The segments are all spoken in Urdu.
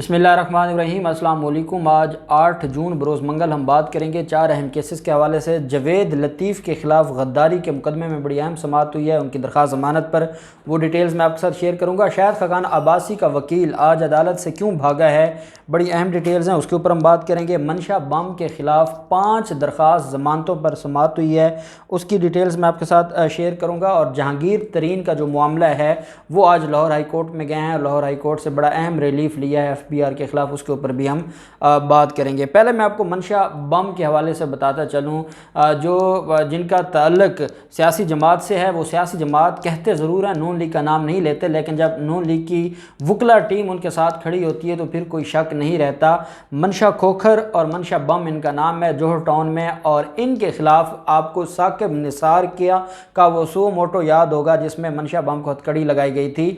بسم اللہ الرحمن الرحیم۔ السلام علیکم۔ آج 8 جون بروز منگل ہم بات کریں گے 4 اہم کیسز کے حوالے سے۔ جاوید لطیف کے خلاف غداری کے مقدمے میں بڑی اہم سماعت ہوئی ہے، ان کی درخواست ضمانت پر، وہ ڈیٹیلز میں آپ کے ساتھ شیئر کروں گا۔ شاہد خاقان عباسی کا وکیل آج عدالت سے کیوں بھاگا ہے، بڑی اہم ڈیٹیلز ہیں، اس کے اوپر ہم بات کریں گے۔ منشا بم کے خلاف 5 درخواست ضمانتوں پر سماعت ہوئی ہے، اس کی ڈیٹیلز میں آپ کے ساتھ شیئر کروں گا۔ اور جہانگیر ترین کا جو معاملہ ہے وہ آج لاہور ہائی کورٹ میں گئے ہیں، لاہور ہائی کورٹ سے بڑا اہم ریلیف لیا ہے FBR کے خلاف، اس کے اوپر بھی ہم بات کریں گے۔ پہلے میں آپ کو منشا بم کے حوالے سے بتاتا چلوں، جن کا تعلق سیاسی جماعت سے ہے، وہ سیاسی جماعت کہتے ضرور ہیں، نون لیگ کا نام نہیں لیتے، لیکن جب نون لیگ کی وکلا ٹیم ان کے ساتھ کھڑی ہوتی ہے تو پھر کوئی شک نہیں رہتا۔ منشا کھوکھر اور منشا بم ان کا نام ہے، جوہر ٹاؤن میں، اور ان کے خلاف آپ کو ثاقب نثار کا وہ سو موٹو یاد ہوگا جس میں منشا بم کو ہتھکڑی لگائی گئی تھی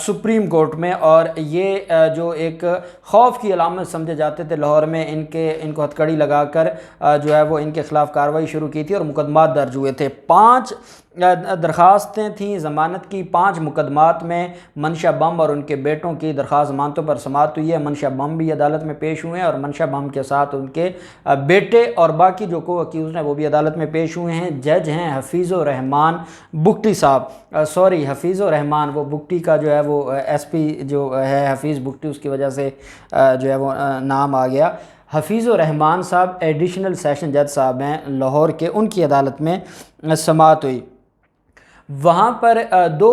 سپریم کورٹ میں، اور یہ جو ایک خوف کی علامت سمجھے جاتے تھے لاہور میں، ان کو ہتھکڑی لگا کر جو ہے وہ ان کے خلاف کارروائی شروع کی تھی اور مقدمات درج ہوئے تھے۔ 5 درخواستیں تھیں ضمانت کی، 5 مقدمات میں منشا بم اور ان کے بیٹوں کی درخواست ضمانتوں پر سماعت ہوئی ہے۔ منشا بم بھی عدالت میں پیش ہوئے ہیں اور منشا بم کے ساتھ ان کے بیٹے اور باقی جو کو اکیوزڈ ہیں وہ بھی عدالت میں پیش ہوئے ہیں۔ جج ہیں حفیظ الرحمان بگٹی صاحب، حفیظ الرحمان، وہ بگٹی کا جو ہے وہ SP جو ہے حفیظ بگٹی، اس کی وجہ سے جو ہے وہ نام آ گیا۔ حفیظ الرحمان صاحب ایڈیشنل سیشن جج صاحب ہیں لاہور کے، ان کی عدالت میں سماعت ہوئی۔ وہاں پر 2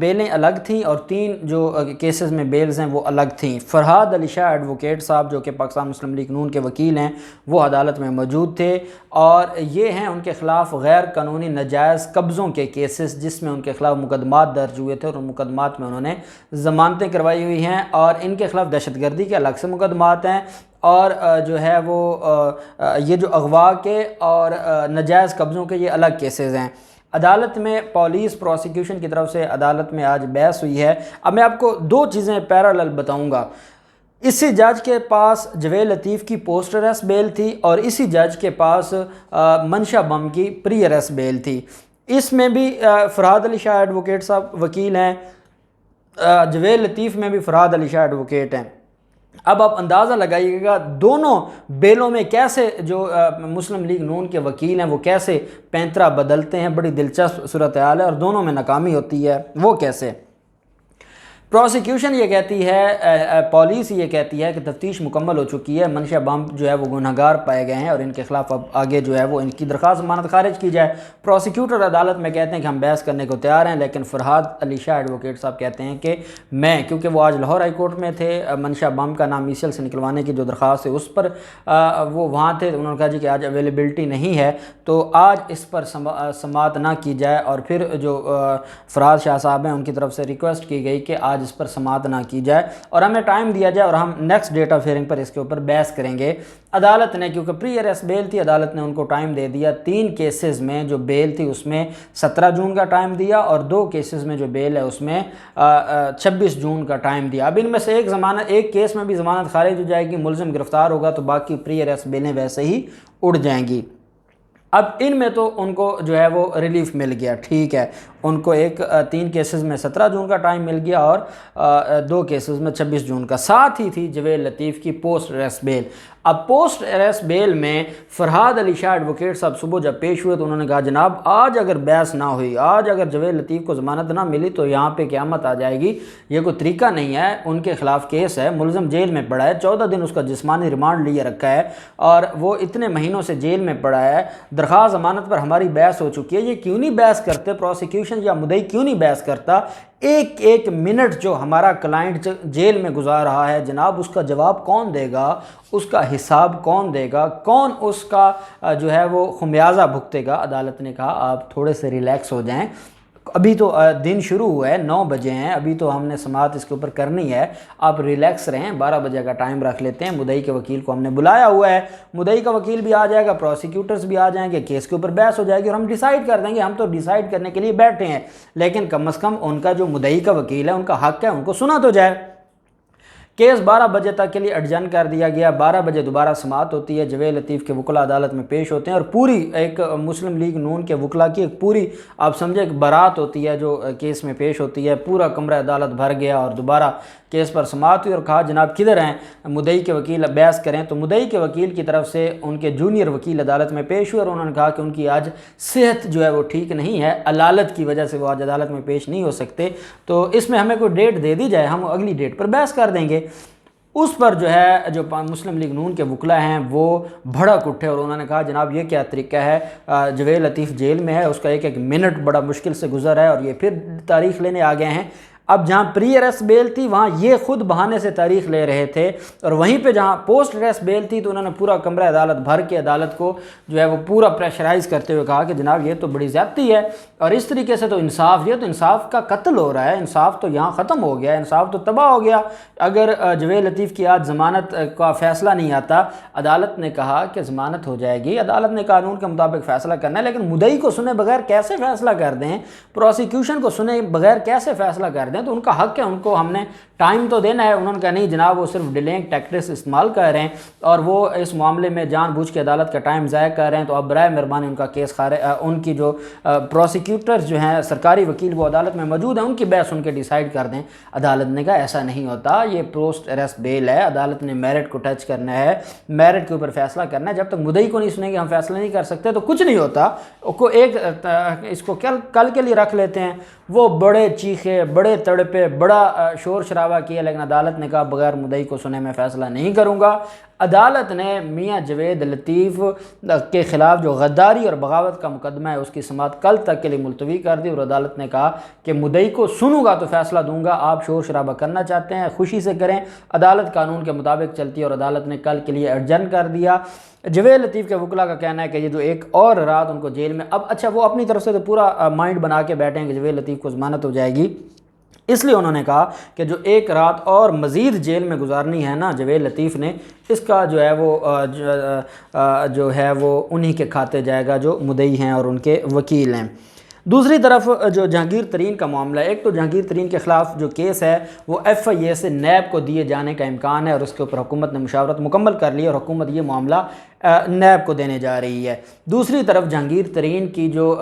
بیلیں الگ تھیں اور 3 جو کیسز میں بیلز ہیں وہ الگ تھیں۔ فرحاد علی شاہ ایڈوکیٹ صاحب جو کہ پاکستان مسلم لیگ نون کے وکیل ہیں، وہ عدالت میں موجود تھے، اور یہ ہیں ان کے خلاف غیر قانونی ناجائز قبضوں کے کیسز جس میں ان کے خلاف مقدمات درج ہوئے تھے، اور ان مقدمات میں انہوں نے ضمانتیں کروائی ہوئی ہیں، اور ان کے خلاف دہشت گردی کے الگ سے مقدمات ہیں، اور جو ہے وہ یہ جو اغوا کے اور ناجائز قبضوں کے یہ الگ کیسز ہیں۔ عدالت میں پولیس پروسیکیوشن کی طرف سے عدالت میں آج بحث ہوئی ہے۔ اب میں آپ کو 2 چیزیں پیرالل بتاؤں گا۔ اسی جج کے پاس جاوید لطیف کی پوسٹ اریسٹ بیل تھی، اور اسی جج کے پاس منشا بم کی پری اریسٹ بیل تھی۔ اس میں بھی فرحاد علی شاہ ایڈوکیٹ صاحب وکیل ہیں، جاوید لطیف میں بھی فرحاد علی شاہ ایڈوکیٹ ہیں۔ اب آپ اندازہ لگائیے گا دونوں بیلوں میں کیسے جو مسلم لیگ نون کے وکیل ہیں وہ کیسے پینترا بدلتے ہیں، بڑی دلچسپ صورتحال ہے، اور دونوں میں ناکامی ہوتی ہے۔ وہ کیسے؟ پروسیکیوشن یہ کہتی ہے، پولیس یہ کہتی ہے کہ تفتیش مکمل ہو چکی ہے، منشا بم جو ہے وہ گنہگار پائے گئے ہیں اور ان کے خلاف اب آگے جو ہے وہ ان کی درخواست ضمانت خارج کی جائے۔ پروسیکیوٹر عدالت میں کہتے ہیں کہ ہم بحث کرنے کو تیار ہیں، لیکن فرحاد علی شاہ ایڈوکیٹ صاحب کہتے ہیں کہ کیونکہ وہ آج لاہور ہائی کورٹ میں تھے، منشا بم کا نام ECL سے نکلوانے کی جو درخواست ہے اس پر وہ وہاں تھے، انہوں نے کہا جی کہ آج اویلیبلٹی نہیں ہے، تو آج اس پر سماعت نہ کی جائے، اور پھر جو فرحاد شاہ صاحب ہیں ان کی طرف سے ریکویسٹ کی گئی کہ آج اس پر سماعت نہ کی جائے اور ہمیں ٹائم دیا جائے، اور ہم نیکسٹ ڈیٹ آف ہیئرنگ پر اس کے اوپر بحث کریں گے۔ عدالت نے، کیونکہ پری اریسٹ بیل تھی، عدالت نے ان کو ٹائم دے دیا۔ 3 کیسز میں جو بیل تھی اس میں 17 جون کا ٹائم دیا، اور 2 کیسز میں جو بیل ہے اس میں 26 جون کا ٹائم دیا۔ اب ان میں سے ایک کیس میں بھی ضمانت خارج ہو جائے گی، ملزم گرفتار ہوگا، تو باقی پری اریسٹ بیلیں ویسے ہی اڑ جائیں گی۔ اب ان میں تو ان کو جو ہے وہ ریلیف مل گیا، ٹھیک ہے، ان کو 3 کیسز میں 17 جون کا ٹائم مل گیا، اور 2 کیسز میں 26 جون کا۔ ساتھ ہی تھی جاوید لطیف کی پوسٹ اریسٹ بیل۔ اب پوسٹ اریسٹ بیل میں فرحاد علی شاہ ایڈوکیٹ صاحب صبح جب پیش ہوئے تو انہوں نے کہا جناب آج اگر بحث نہ ہوئی، آج اگر جاوید لطیف کو ضمانت نہ ملی تو یہاں پہ قیامت آ جائے گی، یہ کوئی طریقہ نہیں ہے، ان کے خلاف کیس ہے، ملزم جیل میں پڑا ہے، 14 دن اس کا جسمانی ریمانڈ لیے رکھا ہے، اور وہ اتنے مہینوں سے جیل میں پڑا ہے، درخواست ضمانت پر ہماری بحث ہو چکی ہے، یہ کیوں نہیں بحث کرتے پروسیکیوشن یا مدعی کیوں نہیں بحث کرتا؟ ایک منٹ جو ہمارا کلائنٹ جیل میں گزار رہا ہے جناب، اس کا جواب کون دے گا، اس کا حساب کون دے گا، کون اس کا جو ہے وہ خمیازہ بھگتے گا؟ عدالت نے کہا آپ تھوڑے سے ریلیکس ہو جائیں، ابھی تو دن شروع ہوا ہے، 9 بجے ہیں، ابھی تو ہم نے سماعت اس کے اوپر کرنی ہے، آپ ریلیکس رہیں، 12 بجے کا ٹائم رکھ لیتے ہیں، مدعی کے وکیل کو ہم نے بلایا ہوا ہے، مدعی کا وکیل بھی آ جائے گا، پروسیکیوٹرز بھی آ جائیں گے، کیس کے اوپر بحث ہو جائے گی اور ہم ڈیسائیڈ کر دیں گے، ہم تو ڈیسائیڈ کرنے کے لیے بیٹھے ہیں، لیکن کم از کم ان کا جو مدعی کا وکیل ہے ان کا حق ہے، ان کو سنا تو جائے۔ کیس 12 بجے تک کے لیے ایڈجن کر دیا گیا۔ 12 بجے دوبارہ سماعت ہوتی ہے، جوید لطیف کے وکلاء عدالت میں پیش ہوتے ہیں اور پوری ایک مسلم لیگ نون کے وکلاء کی ایک پوری آپ سمجھے ایک بارات ہوتی ہے جو کیس میں پیش ہوتی ہے۔ پورا کمرہ عدالت بھر گیا اور دوبارہ کیس پر سماعت ہوئی اور کہا جناب کدھر ہیں مدعی کے وکیل، بحث کریں۔ تو مدعی کے وکیل کی طرف سے ان کے جونیئر وکیل عدالت میں پیش ہوئے اور انہوں نے کہا کہ ان کی آج صحت جو ہے وہ ٹھیک نہیں ہے، علالت کی وجہ سے وہ آج عدالت میں پیش نہیں ہو سکتے، تو اس میں ہمیں کوئی ڈیٹ دے دی جائے، ہم اگلی ڈیٹ پر بحث کر دیں گے۔ اس پر جو ہے جو مسلم لیگ نون کے وکلاء ہیں وہ بھڑک اٹھے اور انہوں نے کہا جناب یہ کیا طریقہ ہے، جوید لطیف جیل میں ہے، اس کا ایک ایک منٹ بڑا مشکل سے گزر ہے اور یہ پھر تاریخ لینے آ گئے ہیں۔ اب جہاں پری ارسٹ بیل تھی وہاں یہ خود بہانے سے تاریخ لے رہے تھے، اور وہیں پہ جہاں پوسٹ ارسٹ بیل تھی تو انہوں نے پورا کمرہ عدالت بھر کے عدالت کو جو ہے وہ پورا پریشرائز کرتے ہوئے کہا کہ جناب یہ تو بڑی زیادتی ہے، اور اس طریقے سے تو انصاف، یہ تو انصاف کا قتل ہو رہا ہے، انصاف تو یہاں ختم ہو گیا ہے، انصاف تو تباہ ہو گیا اگر جوید لطیف کی آج ضمانت کا فیصلہ نہیں آتا۔ عدالت نے کہا کہ ضمانت ہو جائے گی، عدالت نے قانون کے مطابق فیصلہ کرنا ہے، لیکن مدعی کو سنے بغیر کیسے فیصلہ کر دیں، پروسیکیوشن کو سنے بغیر کیسے فیصلہ کر دیں، تو ان کا حق ہے، ان کو ہم نے ٹائم تو دینا ہے۔ انہوں نے کہا نہیں جناب وہ صرف ڈیلینگ ٹیکٹکس استعمال کر رہے ہیں اور وہ اس معاملے میں جان بوجھ کے عدالت کا ٹائم ضائع کر رہے ہیں، تو اب برائے مہربانی ان کا کیس ان کی جو پروسیکیوٹرز جو ہیں سرکاری وکیل وہ عدالت میں موجود ہیں، ان کی بحث ان کے ڈیسائیڈ کر دیں۔ عدالت نے کہا ایسا نہیں ہوتا، یہ پوسٹ ارسٹ بیل ہے، عدالت نے میرٹ کو ٹچ کرنا ہے، میرٹ کے اوپر فیصلہ کرنا ہے، جب تک مدعی کو نہیں سنیں گے ہم فیصلہ نہیں کر سکتے، تو کچھ نہیں ہوتا۔ اس کو کل کے لیے رکھ لیتے ہیں۔ وہ بڑے چیخے، بڑے تڑپے، بڑا شور شرابہ کیا، لیکن عدالت نے کہا بغیر مدعی کو سنے میں فیصلہ نہیں کروں گا۔ عدالت نے میاں جوید لطیف کے خلاف جو غداری اور بغاوت کا مقدمہ ہے اس کی سماعت کل تک کے لیے ملتوی کر دی، اور عدالت نے کہا کہ مدعی کو سنوں گا تو فیصلہ دوں گا، آپ شور شرابہ کرنا چاہتے ہیں خوشی سے کریں، عدالت قانون کے مطابق چلتی ہے، اور عدالت نے کل کے لیے ایڈجن کر دیا۔ جوید لطیف کے وکلاء کا کہنا ہے کہ یہ جو ایک اور رات ان کو جیل میں، اب اچھا وہ اپنی طرف سے تو پورا مائنڈ بنا کے بیٹھے ہیں کہ جوید لطیف کو ضمانت ہو جائے گی، اس لیے انہوں نے کہا کہ جو ایک رات اور مزید جیل میں گزارنی ہے نا جوید لطیف نے، اس کا جو ہے وہ انہی کے کھاتے جائے گا جو مدعی ہیں اور ان کے وکیل ہیں۔ دوسری طرف جو جہانگیر ترین کا معاملہ ہے، ایک تو جہانگیر ترین کے خلاف جو کیس ہے وہ ایف آئی اے سے نیب کو دیے جانے کا امکان ہے، اور اس کے اوپر حکومت نے مشاورت مکمل کر لی اور حکومت یہ معاملہ نیب کو دینے جا رہی ہے۔ دوسری طرف جہانگیر ترین کی جو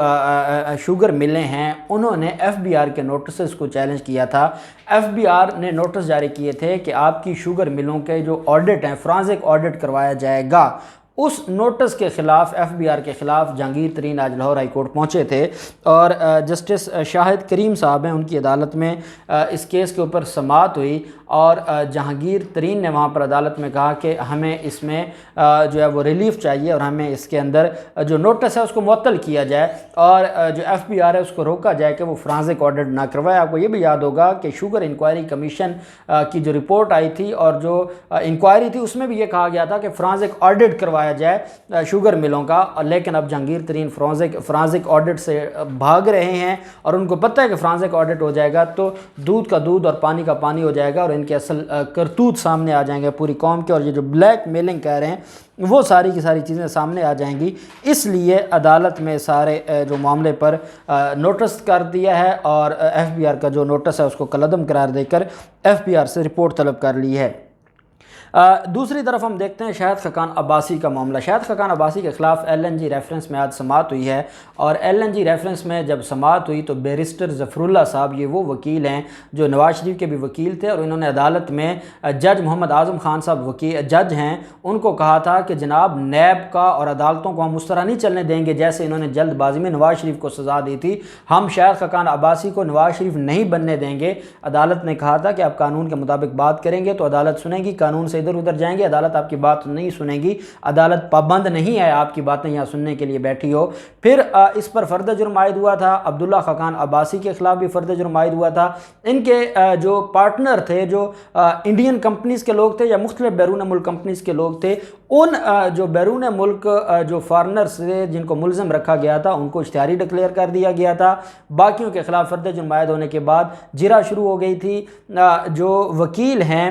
شوگر ملیں ہیں انہوں نے ایف بی آر کے نوٹسز کو چیلنج کیا تھا۔ ایف بی آر نے نوٹس جاری کیے تھے کہ آپ کی شوگر ملوں کے جو آڈٹ ہیں، فرانزک آڈٹ کروایا جائے گا۔ اس نوٹس کے خلاف، ایف بی آر کے خلاف جہانگیر ترین آج لاہور ہائی کورٹ پہنچے تھے، اور جسٹس شاہد کریم صاحب ہیں ان کی عدالت میں اس کیس کے اوپر سماعت ہوئی، اور جہانگیر ترین نے وہاں پر عدالت میں کہا کہ ہمیں اس میں جو ہے وہ ریلیف چاہیے، اور ہمیں اس کے اندر جو نوٹس ہے اس کو معطل کیا جائے، اور جو ایف بی آر ہے اس کو روکا جائے کہ وہ فرانزک آڈٹ نہ کروائے۔ آپ کو یہ بھی یاد ہوگا کہ شوگر انکوائری کمیشن کی جو رپورٹ آئی تھی اور جو انکوائری تھی اس میں بھی یہ کہا گیا تھا کہ فرانزک آڈٹ کروایا جائے شوگر ملوں کا، لیکن اب جہانگیر ترین فرانزک آڈٹ سے بھاگ رہے ہیں، اور ان کو پتہ ہے کہ فرانزک آڈٹ ہو جائے گا تو دودھ کا دودھ اور پانی کا پانی ہو جائے گا، اور ان کے اصل کرتوت سامنے آ جائیں گے پوری قوم کے، اور یہ جو بلیک میلنگ کہہ رہے ہیں وہ ساری کی ساری چیزیں سامنے آ جائیں گی۔ اس لیے عدالت میں سارے جو معاملے پر نوٹس کر دیا ہے، اور ایف بی آر کا جو نوٹس ہے اس کو کالعدم قرار دے کر ایف بی آر سے رپورٹ طلب کر لی ہے۔ دوسری طرف ہم دیکھتے ہیں شاہد خاقان عباسی کا معاملہ۔ شاہد خاقان عباسی کے خلاف ایل این جی ریفرنس میں آج سماعت ہوئی ہے، اور ایل این جی ریفرنس میں جب سماعت ہوئی تو بیرسٹر ظفر اللہ صاحب، یہ وہ وکیل ہیں جو نواز شریف کے بھی وکیل تھے، اور انہوں نے عدالت میں جج محمد اعظم خان صاحب جج ہیں، ان کو کہا تھا کہ جناب نیب کا اور عدالتوں کو ہم اس طرح نہیں چلنے دیں گے جیسے انہوں نے جلد بازی میں نواز شریف کو سزا دی تھی، ہم شاہد خاقان عباسی کو نواز شریف نہیں بننے دیں گے۔ عدالت نے کہا تھا کہ آپ قانون کے مطابق بات کریں گے تو عدالت سنے گی، قانون سے ادھر ادھر جائیں گے عدالت آپ کی بات نہیں سنے گی، عدالت پابند نہیں ہے آپ کی باتیں یہاں سننے کے لیے بیٹھی ہو۔ پھر اس پر فرد جرم عائد ہوا تھا، عبداللہ خاقان عباسی کے خلاف بھی فرد جرم عائد ہوا تھا۔ ان کے جو پارٹنر تھے، جو انڈین کمپنیز کے لوگ تھے یا مختلف بیرون ملک کمپنیز کے لوگ تھے، ان جو بیرون ملک جو فارنرز تھے جن کو ملزم رکھا گیا تھا ان کو اشتہاری ڈکلیئر کر دیا گیا تھا۔ باقیوں کے خلاف فرد جرم عائد ہونے کے بعد جرا شروع ہو گئی تھی۔ جو وکیل ہیں